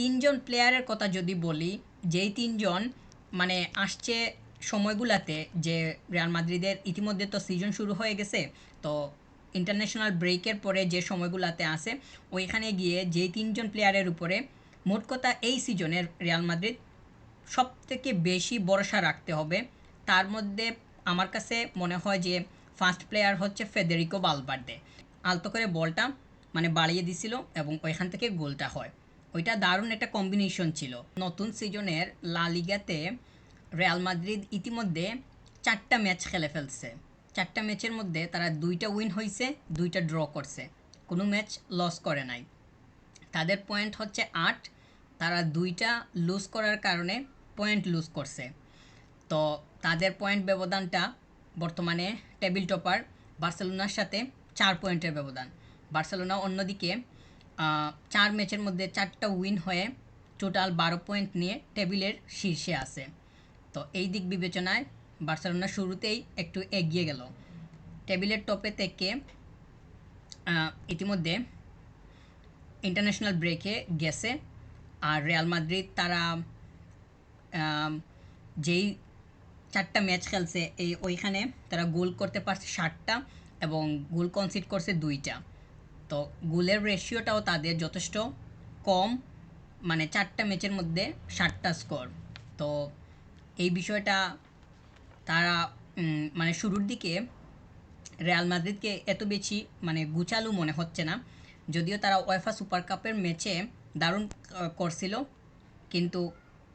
তিনজন প্লেয়ারের কথা যদি বলি, যেই তিনজন মানে আসছে সময়গুলাতে, যে রিয়াল মাদ্রিদের ইতিমধ্যে তো সিজন শুরু হয়ে গেছে, তো ইন্টারন্যাশনাল ব্রেকের পরে যে সময়গুলাতে আসে, ওইখানে গিয়ে যেই তিনজন প্লেয়ারের উপরে মোট কথা এই সিজনের রিয়াল মাদ্রিদ সবথেকে বেশি ভরসা রাখতে হবে, তার মধ্যে আমার কাছে মনে হয় যে ফার্স্ট প্লেয়ার হচ্ছে ফেদেরিকো ভালভার্দে। আলতো করে বলটা মানে বাড়িয়ে দিছিল এবং ওইখান থেকে গোলটা হয়। ওইটা দারুণ একটা কম্বিনেশন ছিল। নতুন সিজনের লা লিগাতে রিয়াল মাদ্রিদ ইতিমধ্যে 4টা ম্যাচ খেলে ফেলছে। 4টা ম্যাচের মধ্যে তারা 2টা উইন হয়েছে, 2টা ড্র করছে, কোনো ম্যাচ লস করে নাই। তাদের পয়েন্ট হচ্ছে 8। তারা 2টা লুজ করার কারণে পয়েন্ট লুজ করছে। তো তাদের পয়েন্ট ব্যবধানটা বর্তমানে টেবিল টপার বার্সেলোনার সাথে 4 পয়েন্টের ব্যবধান। বার্সেলোনা অন্যদিকে 4 ম্যাচের মধ্যে 4টা উইন হয়ে টোটাল 12 পয়েন্ট নিয়ে টেবিলের শীর্ষে আছে। তো এই দিক বিবেচনায় বার্সেলোনা শুরুতেই একটু এগিয়ে গেল টেবিলের টপে থেকে। ইতিমধ্যে ইন্টারন্যাশনাল ব্রেকে গেছে। আর রিয়াল মাদ্রিদ তারা যেই 4টা ম্যাচ খেলছে ওইখানে তারা গোল করতে পারছে 7টা এবং গোল কনসিড করছে 2টা। তো গোলের রেশিওটাও তাদের যথেষ্ট কম, মানে 4টা ম্যাচের মধ্যে 7টা স্কোর। তো এই বিষয়টা তারা মানে শুরুর দিকে রিয়াল মাদ্রিদকে এত বেশি মানে গুচালু মনে হচ্ছে না, যদিও তারা ওয়েফা সুপার কাপের ম্যাচে দারুণ করছিল, কিন্তু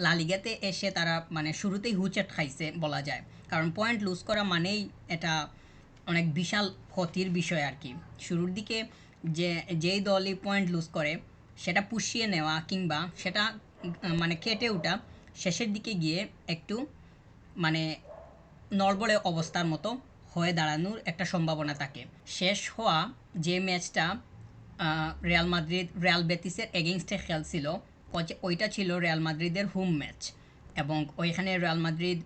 লা লিগাতে এসে তারা মানে শুরুতেই হুচট খাইছে বলা যায়। কারণ পয়েন্ট লুজ করা মানেই এটা অনেক বিশাল ক্ষতির বিষয় আর কি। শুরুর দিকে যেই দলই পয়েন্ট লুজ করে সেটা পুষিয়ে নেওয়া কিংবা সেটা মানে কেটে ওঠা শেষের দিকে গিয়ে একটু মানে নড়বড়ে অবস্থার মতো হয়ে দাঁড়ানোর একটা সম্ভাবনা থাকে। শেষ হওয়া যে ম্যাচটা রিয়াল মাদ্রিদ রিয়াল বেতিসের এগেইনস্টে খেলছিল, ওইটা ছিল রিয়াল মাদ্রিদের হোম ম্যাচ এবং ওইখানে রিয়াল মাদ্রিদ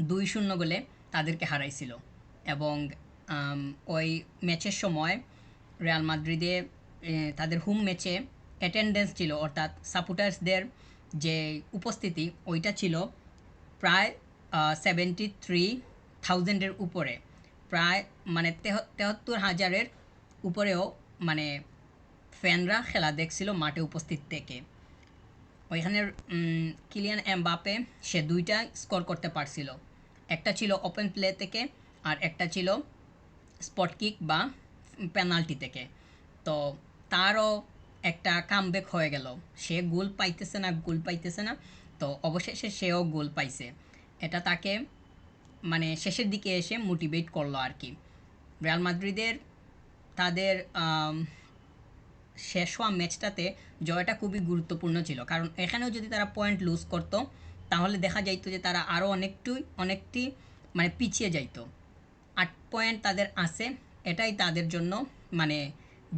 2-0 গোলে তাদেরকে হারাইছিল। এবং ওই ম্যাচের সময় রিয়াল মাদ্রিদে তাদের হোম ম্যাচে অ্যাটেন্ডেন্স ছিল, অর্থাৎ সাপোর্টার্সদের যে উপস্থিতি ওইটা ছিল প্রায় 73,000-এর উপরে, প্রায় মানে 73,000-এর উপরেও মানে ফ্যানরা খেলা দেখছিল মাঠে উপস্থিত থেকে। ওইখানের কিলিয়ান এমবাপে সে 2টা স্কোর করতে পারছিল, একটা ছিল ওপেন প্লে থেকে আর একটা ছিল স্পট কিক বা পেনাল্টি থেকে। তো তারও একটা কামব্যাক হয়ে গেল, সে গোল পাইতেছে না, তো অবশেষে সেও গোল পাইছে। এটা তাকে মানে শেষের দিকে এসে মোটিভেট করলো আর কি। রিয়াল মাদ্রিদের তাদের শেষ হওয়া ম্যাচটাতে জয়টা খুবই গুরুত্বপূর্ণ ছিল, কারণ এখানেও যদি তারা পয়েন্ট লুজ করতো তাহলে দেখা যাইতো যে তারা আরও অনেকটি মানে পিছিয়ে যাইতো। 8 পয়েন্ট তাদের আছে, এটাই তাদের জন্য মানে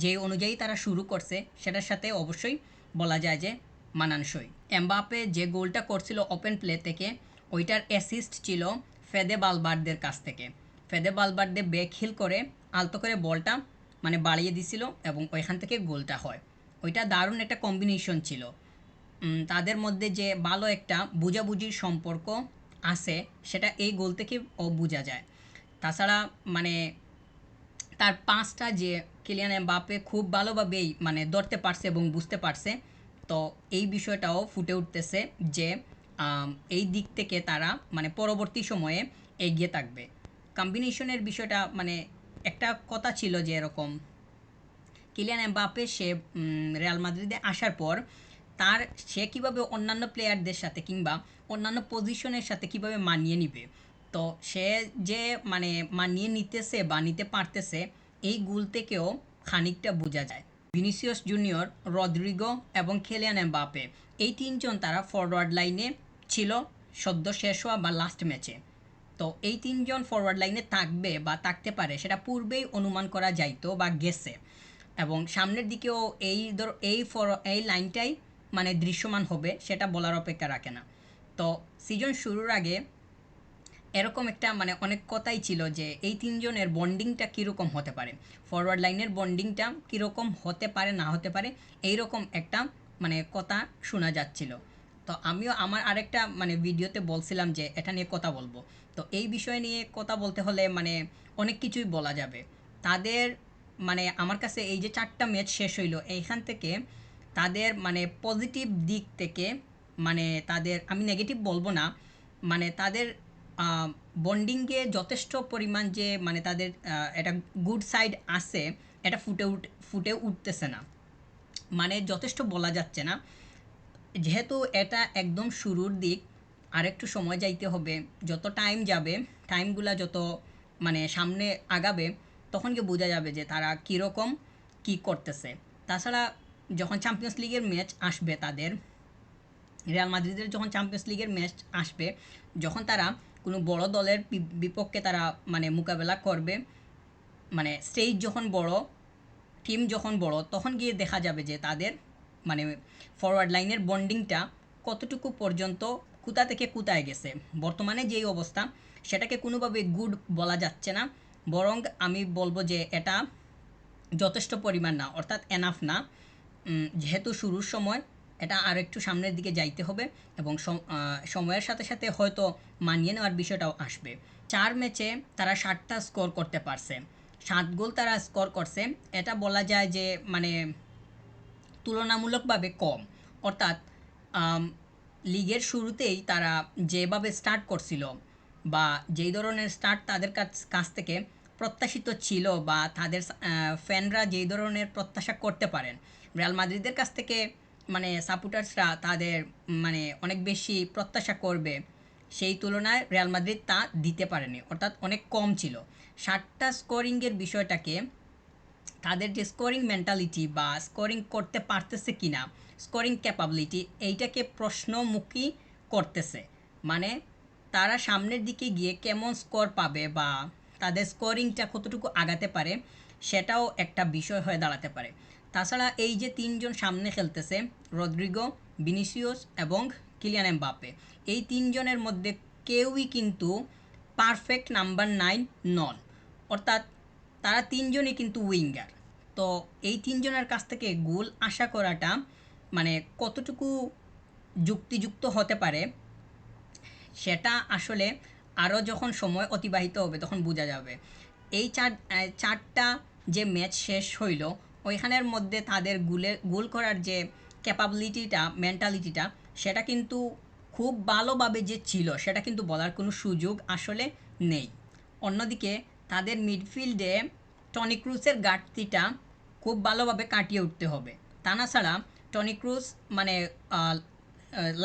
যে অনুযায়ী তারা শুরু করছে সেটার সাথে অবশ্যই বলা যায় যে মানানসই। এমবাপে যে গোলটা করছিল ওপেন প্লে থেকে, ওইটার অ্যাসিস্ট ছিল ফেদে বালবার্দের কাছ থেকে। ফেদে বালবার্দে ব্যাক হিল করে আলতো করে বলটা মানে বাড়িয়ে দিছিল এবং ওইখান থেকে গোলটা হয়। ওইটা দারুণ একটা কম্বিনেশন ছিল। তাদের মধ্যে যে ভালো একটা বুঝাবুঝির সম্পর্ক আছে সেটা এই গোল থেকে বোঝা যায়। তাছাড়া মানে তার পাঁচটা যে কিলিয়ান এমবাপে খুব ভালোভাবেই মানে ধরতে পারছে এবং বুঝতে পারছে, তো এই বিষয়টাও ফুটে উঠতেছে যে এই দিক থেকে তারা মানে পরবর্তী সময়ে এগিয়ে থাকবে। কম্বিনেশনের বিষয়টা মানে একটা কথা ছিল যে এরকম কিলিয়ান এমবাপে সে রিয়াল মাদ্রিদে আসার পর সে কীভাবে অন্যান্য প্লেয়ারদের সাথে কিংবা অন্যান্য পজিশনের সাথে কীভাবে মানিয়ে নিবে, তো সে যে মানে মানিয়ে নিতেছে বা নিতে পারতেছে এই গোল থেকেও খানিকটা বোঝা যায়। ভিনিসিয়াস জুনিয়র, রদ্রিগো এবং কিলিয়ান এমবাপে এই তিনজন তারা ফরওয়ার্ড লাইনে ছিল সদ্য শেষ হওয়া বা লাস্ট ম্যাচে। তো এই তিনজন ফরওয়ার্ড লাইনে থাকবে বা থাকতে পারে সেটা পূর্বেই অনুমান করা যাইতো বা গেছে, এবং সামনের দিকেও এই লাইনটাই মানে দৃশ্যমান হবে সেটা বলার অপেক্ষা রাখে না। তো সিজন শুরুর আগে এরকম একটা মানে অনেক কথাই ছিল যে এই তিনজনের বন্ডিংটা কীরকম হতে পারে, ফরওয়ার্ড লাইনের বন্ডিংটা কীরকম হতে পারে না হতে পারে, এইরকম একটা মানে কথা শোনা যাচ্ছিল। তো আমিও আমার আরেকটা মানে ভিডিওতে বলছিলাম যে এটা নিয়ে কথা বলবো। তো এই বিষয় নিয়ে কথা বলতে হলে মানে অনেক কিছুই বলা যাবে। তাদের মানে আমার কাছে এই যে 4টা ম্যাচ শেষ হইলো এইখান থেকে তাদের মানে পজিটিভ দিক থেকে মানে তাদের আমি নেগেটিভ বলবো না, মানে তাদের বন্ডিংয়ে যথেষ্ট পরিমাণ যে মানে তাদের একটা গুড সাইড আছে এটা ফুটে উঠতেছে না, মানে যথেষ্ট বলা যাচ্ছে না। যেহেতু এটা একদম শুরুর দিক, আরেকটু সময় যাইতে হবে। যত টাইম যাবে, টাইমগুলা যত মানে সামনে আগাবে, তখন গিয়ে বোঝা যাবে যে তারা কীরকম কী করতেছে। তাছাড়া যখন চ্যাম্পিয়ন্স লিগের ম্যাচ আসবে তাদের, রিয়াল মাদ্রিদের যখন চ্যাম্পিয়ন্স লিগের ম্যাচ আসবে, যখন তারা কোনো বড় দলের বিপক্ষে তারা মানে মোকাবেলা করবে, মানে স্টেজ যখন বড়, টিম যখন বড়, তখন গিয়ে দেখা যাবে যে তাদের মানে ফরওয়ার্ড লাইনের বন্ডিংটা কতটুকু পর্যন্ত কোথা থেকে কোথায় গেছে। বর্তমানে যেই অবস্থা সেটাকে কোনোভাবে গুড বলা যাচ্ছে না, বরং আমি বলবো যে এটা যথেষ্ট পরিমাণ না, অর্থাৎ এনাফ না। যেহেতু শুরুর সময়, এটা আর একটু সামনের দিকে যাইতে হবে এবং সময়ের সাথে সাথে হয়তো মানিয়ে নেওয়ার বিষয়টাও আসবে। 4 ম্যাচে তারা 7টা স্কোর করতে পারছে, 7 গোল তারা স্কোর করছে। এটা বলা যায় যে মানে তুলনামূলকভাবে কম। অর্থাৎ আম, লিগের শুরুতেই তারা যেভাবে স্টার্ট করছিল বা যেই ধরনের স্টার্ট তাদের কাছ থেকে প্রত্যাশিত ছিল, বা তাদের ফ্যানরা যেই ধরনের প্রত্যাশা করতে পারেন রিয়াল মাদ্রিদের কাছ থেকে, মানে সাপোর্টার্সরা তাদের মানে অনেক বেশি প্রত্যাশা করবে, সেই তুলনায় রিয়াল মাদ্রিদ তা দিতে পারেনি, অর্থাৎ অনেক কম ছিল। 7টা স্কোরিংয়ের বিষয়টাকে তাদের যে স্কোরিং মেন্টালিটি বা স্কোরিং করতে পারতেছে কিনা, স্কোরিং ক্যাপাবিলিটি, এইটাকে প্রশ্নমুখী করতেছে। মানে তারা সামনের দিকে গিয়ে কেমন স্কোর পাবে বা তাদের স্কোরিংটা কতটুকু আগাতে পারে, সেটাও একটা বিষয় হয়ে দাঁড়াতে পারে। তাছাড়া এই যে 3জন সামনে খেলতেছে, রদ্রিগো, ভিনিসিয়াস এবং কিলিয়ান এমবাপ্পে, এই 3জনের মধ্যে কেউই কিন্তু পারফেক্ট নাম্বার 9 নন। অর্থাৎ তারা 3জনই কিন্তু উইঙ্গার। তো এই 3জনের কাছ থেকে গোল আশা করাটা মানে কতটুকু যুক্তিযুক্ত হতে পারে, সেটা আসলে আরও যখন সময় অতিবাহিত হবে তখন বোঝা যাবে। এই 4টা যে ম্যাচ শেষ হইল, ওইখানের মধ্যে তাদের গোল করার যে ক্যাপাবিলিটিটা, মেন্টালিটিটা, সেটা কিন্তু খুব ভালোভাবে যে ছিল সেটা কিন্তু বলার কোনো সুযোগ আসলে নেই। অন্যদিকে তাদের মিডফিল্ডে টনি ক্রুসের ঘাটতিটা খুব ভালোভাবে কাটিয়ে উঠতে হবে। তা না ছাড়া টনি ক্রুস মানে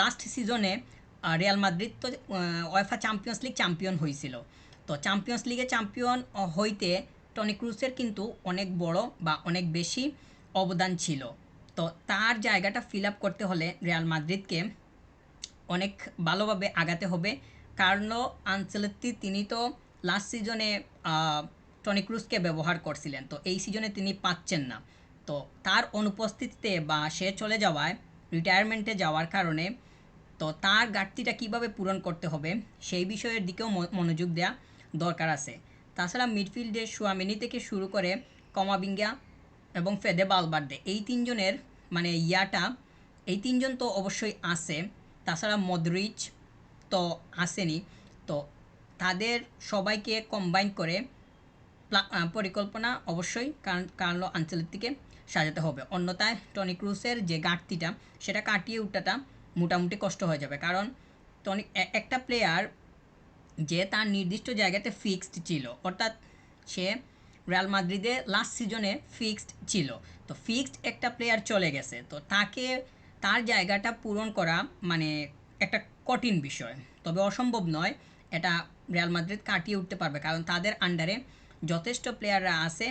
লাস্ট সিজনে রিয়াল মাদ্রিদ তো ওয়েফা চ্যাম্পিয়ন্স লিগ চ্যাম্পিয়ন হয়েছিল। তো চ্যাম্পিয়ন্স লিগে চ্যাম্পিয়ন হইতে টনি ক্রুসের কিন্তু অনেক বড় বা অনেক বেশি অবদান ছিল। তো তার জায়গাটা ফিল আপ করতে হলে রিয়াল মাদ্রিদকে অনেক ভালোভাবে আগাতে হবে। কার্লো আনচেলত্তি তিনি তো লাস্ট সিজনে টনি ক্রুসকে ব্যবহার করছিলেন, তো এই সিজনে তিনি পাচ্ছেন না। তো তার অনুপস্থিতিতে বা সে চলে যাওয়ায়, রিটায়ারমেন্টে যাওয়ার কারণে, তো তার ঘাটতিটা কীভাবে পূরণ করতে হবে সেই বিষয়ের দিকেও মনোযোগ দেওয়া দরকার আছে। তাছাড়া মিডফিল্ডে সুয়ামিনি থেকে শুরু করে কমাবিঙ্গা এবং ফেদে বালবার্দে, এই 3জনের মানে এই 3জন তো অবশ্যই আছে। তাছাড়া মদ্রিচ তো আসেনি। তো তাদের সবাইকে কম্বাইন করে পরিকল্পনা অবশ্যই কার্লো আনচেলত্তিকে সাজাতে হবে। অন্যথায় টনি ক্রুসের যে ঘাটতিটা সেটা কাটিয়ে ওঠাটা মোটামুটি কষ্ট হয়ে যাবে। কারণ একটা প্লেয়ার যে তার নির্দিষ্ট জায়গাতে ফিক্সড ছিল, অর্থাৎ সে রিয়াল মাদ্রিদে লাস্ট সিজনে ফিক্সড ছিল, তো ফিক্সড একটা প্লেয়ার চলে গেছে, তো তার জায়গাটা পূরণ করা মানে একটা কঠিন বিষয়, তবে অসম্ভব নয়। এটা রিয়াল মাদ্রিদ কাটিয়ে উঠতে পারবে, কারণ তাদের আন্ডারে যথেষ্ট প্লেয়াররা আছে,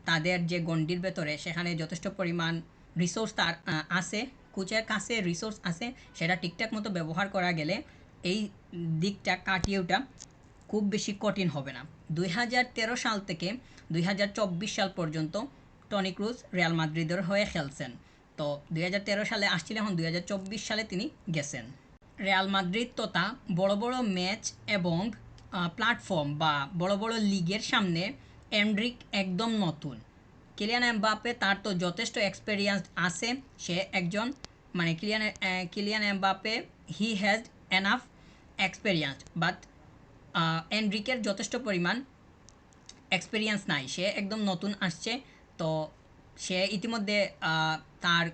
তাদের যে গণ্ডির ভেতরে সেখানে যথেষ্ট পরিমাণ রিসোর্স তার আছে, কোচের কাছে রিসোর্স আছে, সেটা ঠিকঠাক মতো ব্যবহার করা গেলে এই দিকটা কাটিয়ে ওঠা খুব বেশি কঠিন হবে না। 2013 সাল থেকে 2024 সাল পর্যন্ত টনি ক্রুজ রিয়াল মাদ্রিদের হয়ে খেলছেন। তো 2013 সালে আসছিলেন, এখন 2024 সালে তিনি গেছেন। রিয়াল মাদ্রিদ তথা বড় বড় ম্যাচ এবং প্ল্যাটফর্ম বা বড় বড় লিগের সামনে এন্ড্রিক একদম নতুন। কিলিয়ান এমবাপ্পে তার তো যথেষ্ট এক্সপেরিয়েন্স আছে, সে একজন মানে Kylian Mbappe he has enough experience, but এনরিকের যথেষ্ট পরিমাণ এক্সপেরিয়েন্স নাই, সে একদম নতুন আসছে। তো সে ইতিমধ্যে তার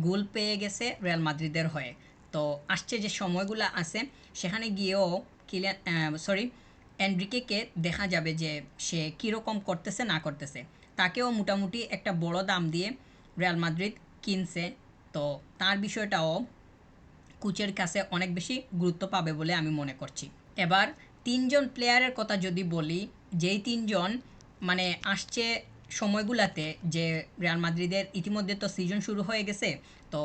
গোল পেয়ে গেছে রিয়াল মাদ্রিদের হয়ে। তো আসছে যে সময়গুলো আছে সেখানে গিয়েও এনরিকেকে দেখা যাবে যে সে কীরকম করতেছে না করতেছে। তাকেও মোটামুটি একটা বড় দাম দিয়ে রিয়াল মাদ্রিদ কিনছে। তো তার বিষয়টাও কোচের কাছে অনেক বেশি গুরুত্ব পাবে বলে আমি মনে করছি। এবার তিনজন প্লেয়ারের কথা যদি বলি, যেই তিনজন মানে আসছে সময়গুলাতে, যে রিয়াল মাদ্রিদের ইতিমধ্যে তো সিজন শুরু হয়ে গেছে, তো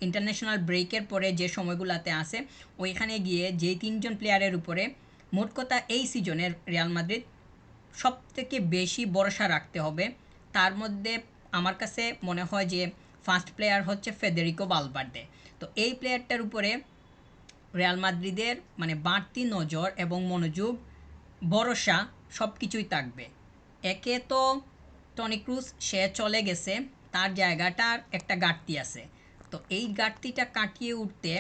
ইন্টারন্যাশনাল ব্রেকের পরে যে সময়গুলাতে আসে ওইখানে গিয়ে যেই তিনজন প্লেয়ারের উপরে মোট কথা এই সিজনের রিয়াল মাদ্রিদ সবথেকে বেশি ভরসা রাখতে হবে, তার মধ্যে আমার কাছে মনে হয় যে ফার্স্ট প্লেয়ার হচ্ছে ফেদেরিকো ভালভার্দে। তো এই প্লেয়ারটার উপরে রিয়াল মাদ্রিদের মানে বাড়তি নজর এবং মনোযোগ, ভরসা সব কিছুই থাকবে। একে তো টনি ক্রুজ সে চলে গেছে, তার জায়গাটার একটা ঘাটতি আছে। তো এই ঘাটতিটা কাটিয়ে উঠতে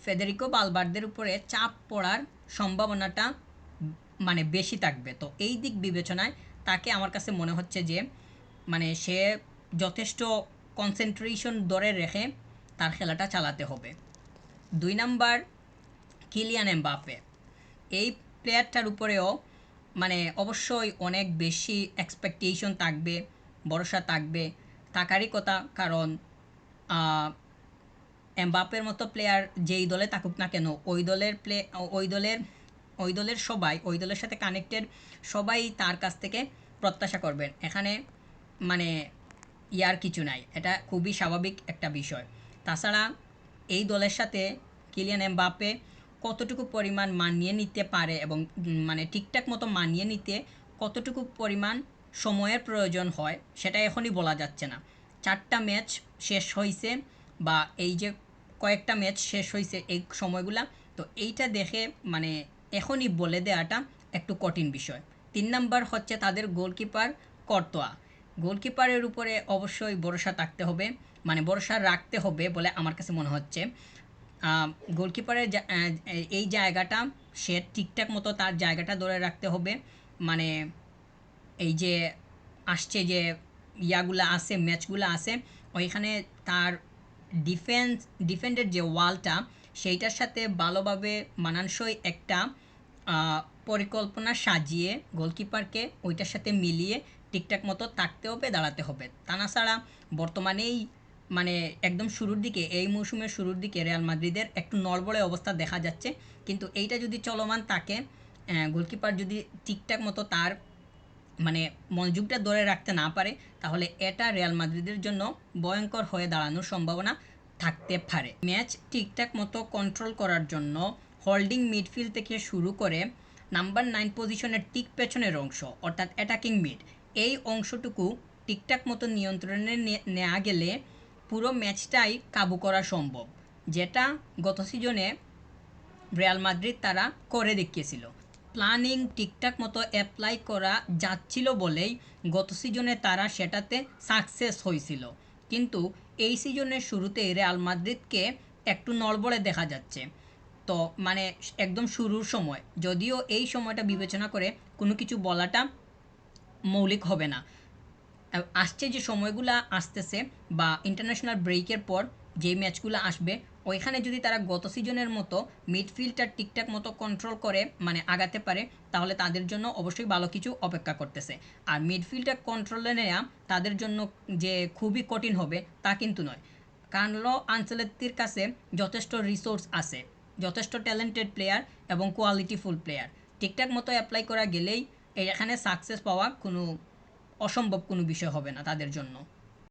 ফেদেরিকো ভালভার্দের উপরে চাপ পড়ার সম্ভাবনাটা মানে বেশি থাকবে। তো এই দিক বিবেচনায় তাকে আমার কাছে মনে হচ্ছে যে মানে সে যথেষ্ট কনসেন্ট্রেশন ধরে রেখে তার খেলাটা চালাতে হবে। 2 নাম্বার কিলিয়ান এমবাপ্পে, এই প্লেয়ারটার উপরেও মানে অবশ্যই অনেক বেশি এক্সপেকটেশন থাকবে, ভরসা থাকবে, থাকারই কথা। কারণ এমবাপ্পের মতো প্লেয়ার যেই দলে থাকুক না কেন, ওই দলের ওই দলের ওই দলের সবাই, ওই দলের সাথে কানেক্টেড সবাই তার কাছ থেকে প্রত্যাশা করবেন। এখানে মানে ইয়ার কিছু নাই, এটা খুবই স্বাভাবিক একটা বিষয়। তাছাড়া এই দলের সাথে কিলিয়ান এমবাপ্পে কতটুকু পরিমাণ মানিয়ে নিতে পারে এবং মানে ঠিকঠাক মতো মানিয়ে নিতে কতটুকু পরিমাণ সময়ের প্রয়োজন হয় সেটা এখনই বলা যাচ্ছে না। 4টা ম্যাচ শেষ হয়েছে, বা এই যে কয়েকটা ম্যাচ শেষ হয়েছে এই সময়গুলা, তো এইটা দেখে মানে এখনই বলে দেওয়াটা একটু কঠিন বিষয়। 3 নাম্বার হচ্ছে তাদের গোলকিপার কর্তোয়া। গোলকিপারের উপরে অবশ্যই ভরসা থাকতে হবে, মানে ভরসা রাখতে হবে বলে আমার কাছে মনে হচ্ছে। গোলকিপারের এই জায়গাটা সে ঠিকঠাক মতো তার জায়গাটা ধরে রাখতে হবে। মানে এই যে আসছে যে ইয়াগুলা আছে, ম্যাচগুলো আছে, ওইখানে তার ডিফেন্ডের যে ওয়ালটা সেইটার সাথে ভালোভাবে মানানসই একটা পরিকল্পনা সাজিয়ে গোলকিপারকে ওইটার সাথে মিলিয়ে ঠিকঠাক মতো থাকতে হবে, দাঁড়াতে হবে। তা না ছাড়া বর্তমানেই মানে একদম শুরুর দিকে, এই মৌসুমের শুরুর দিকে রিয়াল মাদ্রিদের একটু নড়বড়ে অবস্থা দেখা যাচ্ছে, কিন্তু এইটা যদি চলমান থাকে, গোলকিপার যদি ঠিকঠাক মতো তার মানে মনোযোগটা ধরে রাখতে না পারে, তাহলে এটা রিয়াল মাদ্রিদের জন্য ভয়ঙ্কর হয়ে দাঁড়ানোর সম্ভাবনা থাকতে পারে। ম্যাচ ঠিকঠাক মতো কন্ট্রোল করার জন্য হোল্ডিং মিডফিল্ড থেকে শুরু করে নাম্বার 9 পজিশনের ঠিক পেছনের অংশ অর্থাৎ অ্যাটাকিং মিড, এই অংশটুকু ঠিকঠাক মতো নিয়ন্ত্রণে নেওয়া গেলে পুরো ম্যাচটাই কাবু করা সম্ভব, যেটা গত সিজনে রিয়াল মাদ্রিদ তারা করে দেখিয়েছিল। প্ল্যানিং ঠিকঠাক মতো অ্যাপ্লাই করা যাচ্ছিল বলেই গত সিজনে তারা সেটাতে সাকসেস হয়েছিল। কিন্তু এই সিজনের শুরুতে রিয়াল মাদ্রিদকে একটু নড়বড়ে দেখা যাচ্ছে। তো মানে একদম শুরুর সময়, যদিও এই সময়টা বিবেচনা করে কোনো কিছু বলাটা মৌলিক হবে না। আসছে যে সময়গুলো আসতেছে বা ইন্টারন্যাশনাল ব্রেকের পর যে ম্যাচগুলো আসবে, ওইখানে যদি তারা গত সিজনের মতো মিডফিল্ডটা ঠিকঠাক মতো কন্ট্রোল করে মানে আগাতে পারে, তাহলে তাদের জন্য অবশ্যই ভালো কিছু অপেক্ষা করতেছে। আর মিডফিল্ডটা কন্ট্রোলে নেওয়া তাদের জন্য যে খুবই কঠিন হবে তা কিন্তু নয়। কার্লো আনচেলত্তির কাছে যথেষ্ট রিসোর্স আছে, যথেষ্ট ট্যালেন্টেড প্লেয়ার এবং কোয়ালিটিফুল প্লেয়ার। ঠিকঠাক মতো অ্যাপ্লাই করা গেলেই এখানে সাকসেস পাওয়া কোনো অসম্ভব কোনো বিষয় হবে না তাদের জন্য।